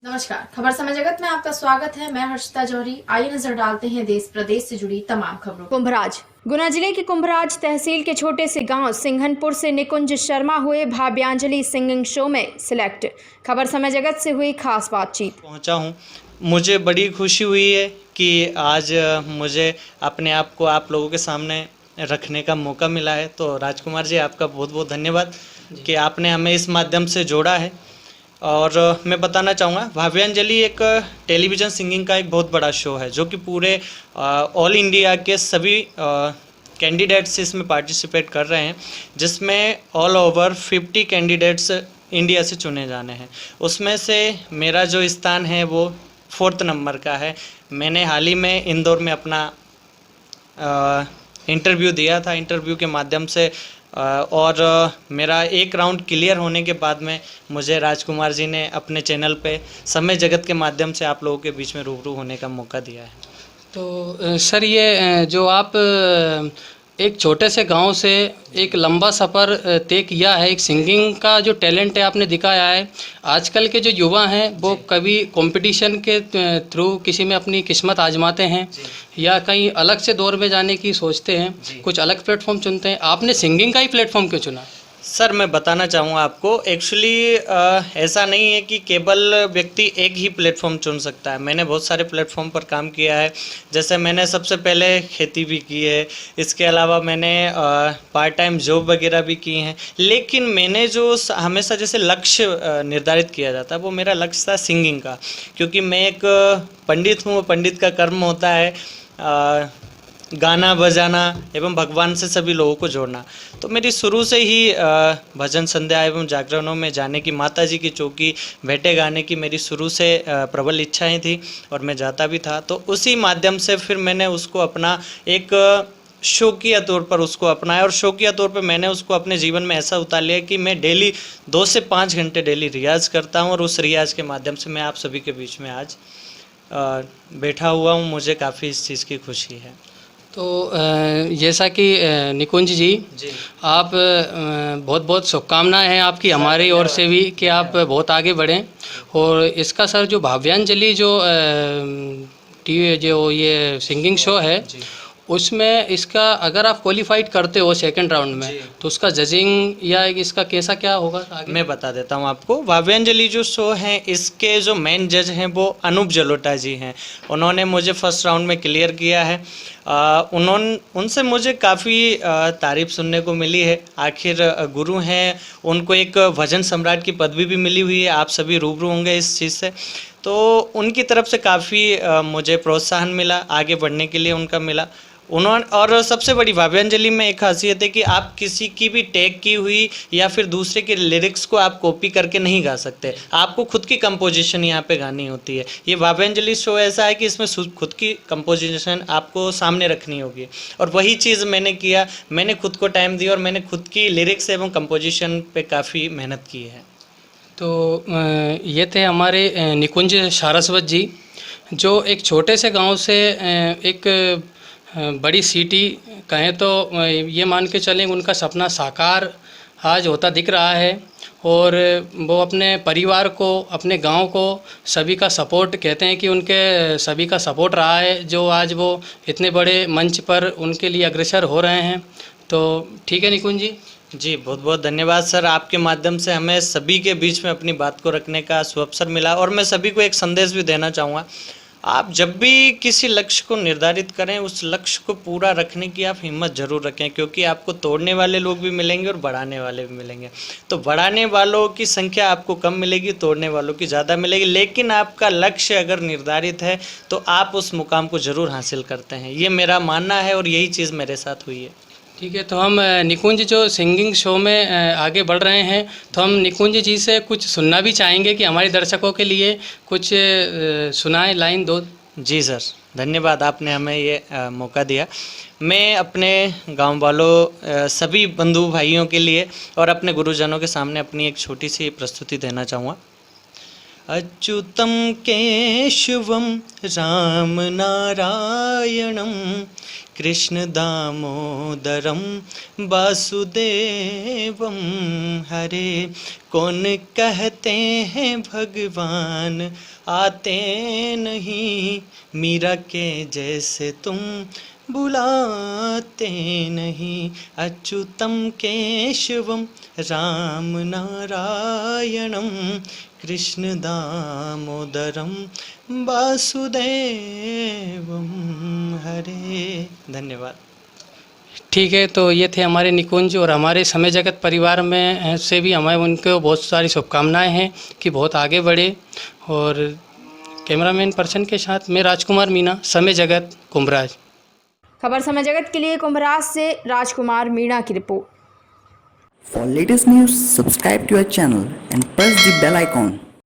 नमस्कार, खबर समय जगत में आपका स्वागत है। मैं हर्षिता जौहरी। आइए नजर डालते हैं देश प्रदेश से जुड़ी तमाम खबरों। कुंभराज गुना जिले के कुंभराज तहसील के छोटे से गांव सिंघनपुर से निकुंज शर्मा हुए भाव्यांजलि सिंगिंग शो में सिलेक्ट। खबर समय जगत से हुई खास बातचीत। पहुंचा हूं। मुझे बड़ी खुशी हुई है कि आज मुझे अपने आप को आप लोगों के सामने रखने का मौका मिला है। तो राजकुमार जी, आपका बहुत बहुत धन्यवाद कि आपने हमें इस माध्यम से जोड़ा है। और मैं बताना चाहूँगा, भाव्यांजलि एक टेलीविज़न सिंगिंग का एक बहुत बड़ा शो है जो कि पूरे ऑल इंडिया के सभी कैंडिडेट्स इसमें पार्टिसिपेट कर रहे हैं, जिसमें ऑल ओवर 50 कैंडिडेट्स इंडिया से चुने जाने हैं। उसमें से मेरा जो स्थान है वो 4th नंबर का है। मैंने हाल ही में इंदौर में अपना इंटरव्यू दिया था। इंटरव्यू के माध्यम से और मेरा एक राउंड क्लियर होने के बाद में मुझे राजकुमार जी ने अपने चैनल पे समय जगत के माध्यम से आप लोगों के बीच में रूबरू होने का मौका दिया है। तो सर, ये जो आप एक छोटे से गांव से एक लंबा सफ़र तय किया है, एक सिंगिंग का जो टैलेंट है आपने दिखाया है। आजकल के जो युवा हैं वो कभी कंपटीशन के थ्रू किसी में अपनी किस्मत आजमाते हैं या कहीं अलग से दौर में जाने की सोचते हैं, कुछ अलग प्लेटफॉर्म चुनते हैं। आपने सिंगिंग का ही प्लेटफॉर्म क्यों चुना? सर, मैं बताना चाहूँगा आपको, एक्चुअली ऐसा नहीं है कि केवल व्यक्ति एक ही प्लेटफॉर्म चुन सकता है। मैंने बहुत सारे प्लेटफॉर्म पर काम किया है। जैसे मैंने सबसे पहले खेती भी की है, इसके अलावा मैंने पार्ट टाइम जॉब वगैरह भी की हैं। लेकिन मैंने जो हमेशा जैसे लक्ष्य निर्धारित किया जाता है, वो मेरा लक्ष्य था सिंगिंग का, क्योंकि मैं एक पंडित हूँ। पंडित का कर्म होता है गाना बजाना एवं भगवान से सभी लोगों को जोड़ना। तो मेरी शुरू से ही भजन संध्या एवं जागरणों में जाने की, माता जी की चौकी भेंटे गाने की मेरी शुरू से प्रबल इच्छाएं थी और मैं जाता भी था। तो उसी माध्यम से फिर मैंने उसको अपना एक शौकिया तौर पर उसको अपनाया और शौकिया तौर पर मैंने उसको अपने जीवन में ऐसा उतार लिया कि मैं डेली 2 से 5 घंटे डेली रियाज़ करता हूँ और उस रियाज़ के माध्यम से मैं आप सभी के बीच में आज बैठा हुआ हूँ। मुझे काफ़ी इस चीज़ की खुशी है। तो जैसा कि निकुंज जी, आप बहुत बहुत शुभकामनाएं हैं आपकी हमारी ओर से भी कि आप बहुत आगे बढ़ें। और इसका सर जो भाव्यांजलि जो टीवी जो ये सिंगिंग शो है, उसमें इसका अगर आप क्वालिफाइड करते हो सेकंड राउंड में, तो उसका जजिंग या इसका कैसा क्या होगा आगे? मैं बता देता हूँ आपको। भाव्यांजलि जो शो है, इसके जो मेन जज हैं वो अनूप जलोटा जी हैं। उन्होंने मुझे फर्स्ट राउंड में क्लियर किया है। उनसे मुझे काफ़ी तारीफ़ सुनने को मिली है। आखिर गुरु हैं, उनको एक भजन सम्राट की पदवी भी मिली हुई है। आप सभी रूबरू होंगे इस चीज़ से। तो उनकी तरफ से काफ़ी मुझे प्रोत्साहन मिला, आगे बढ़ने के लिए उनका मिला। उन्होंने, और सबसे बड़ी भाव्यांजलि में एक खासियत है कि आप किसी की भी टैग की हुई या फिर दूसरे के लिरिक्स को आप कॉपी करके नहीं गा सकते। आपको खुद की कंपोजिशन यहाँ पे गानी होती है। ये भाव्यांजलि शो ऐसा है कि इसमें खुद की कंपोजिशन आपको सामने रखनी होगी और वही चीज़ मैंने किया। मैंने खुद को टाइम दिया और मैंने खुद की लिरिक्स एवं कंपोजिशन पे काफ़ी मेहनत की है। तो ये थे हमारे निकुंज सारस्वत जी, जो एक छोटे से गांव से एक बड़ी सिटी कहें तो ये मान के चलें उनका सपना साकार आज होता दिख रहा है। और वो अपने परिवार को, अपने गांव को सभी का सपोर्ट, कहते हैं कि उनके सभी का सपोर्ट रहा है, जो आज वो इतने बड़े मंच पर उनके लिए अग्रसर हो रहे हैं। तो ठीक है निकुंज जी। जी, बहुत बहुत धन्यवाद सर। आपके माध्यम से हमें सभी के बीच में अपनी बात को रखने का सुअवसर मिला और मैं सभी को एक संदेश भी देना चाहूँगा। आप जब भी किसी लक्ष्य को निर्धारित करें, उस लक्ष्य को पूरा रखने की आप हिम्मत ज़रूर रखें, क्योंकि आपको तोड़ने वाले लोग भी मिलेंगे और बढ़ाने वाले भी मिलेंगे। तो बढ़ाने वालों की संख्या आपको कम मिलेगी, तोड़ने वालों की ज़्यादा मिलेगी, लेकिन आपका लक्ष्य अगर निर्धारित है तो आप उस मुकाम को ज़रूर हासिल करते हैं। ये मेरा मानना है और यही चीज़ मेरे साथ हुई है। ठीक है, तो हम निकुंज जो सिंगिंग शो में आगे बढ़ रहे हैं, तो हम निकुंज जी से कुछ सुनना भी चाहेंगे कि हमारे दर्शकों के लिए कुछ सुनाएं, लाइन दो। जी सर, धन्यवाद, आपने हमें ये मौका दिया। मैं अपने गांव वालों, सभी बंधु भाइयों के लिए और अपने गुरुजनों के सामने अपनी एक छोटी सी प्रस्तुति देना चाहूँगा। अच्युतं केशवं रामनारायणं कृष्णदामोदरं वासुदेवं हरे। कौन कहते हैं भगवान आते नहीं, मीरा के जैसे तुम बुलाते नहीं। अच्युतं केशवं रामनारायणं कृष्णदामोदरं वासुदेवं हरे। धन्यवाद। ठीक है, तो ये थे हमारे निकुंज, और हमारे समय जगत परिवार में से भी हमें उनको बहुत सारी शुभकामनाएं हैं कि बहुत आगे बढ़े। और कैमरामैन पर्सन के साथ मैं राजकुमार मीणा, समय जगत, कुंभराज। खबर समय जगत के लिए कुंभराज से राजकुमार मीणा की report. For latest news, subscribe to our channel and press the bell icon.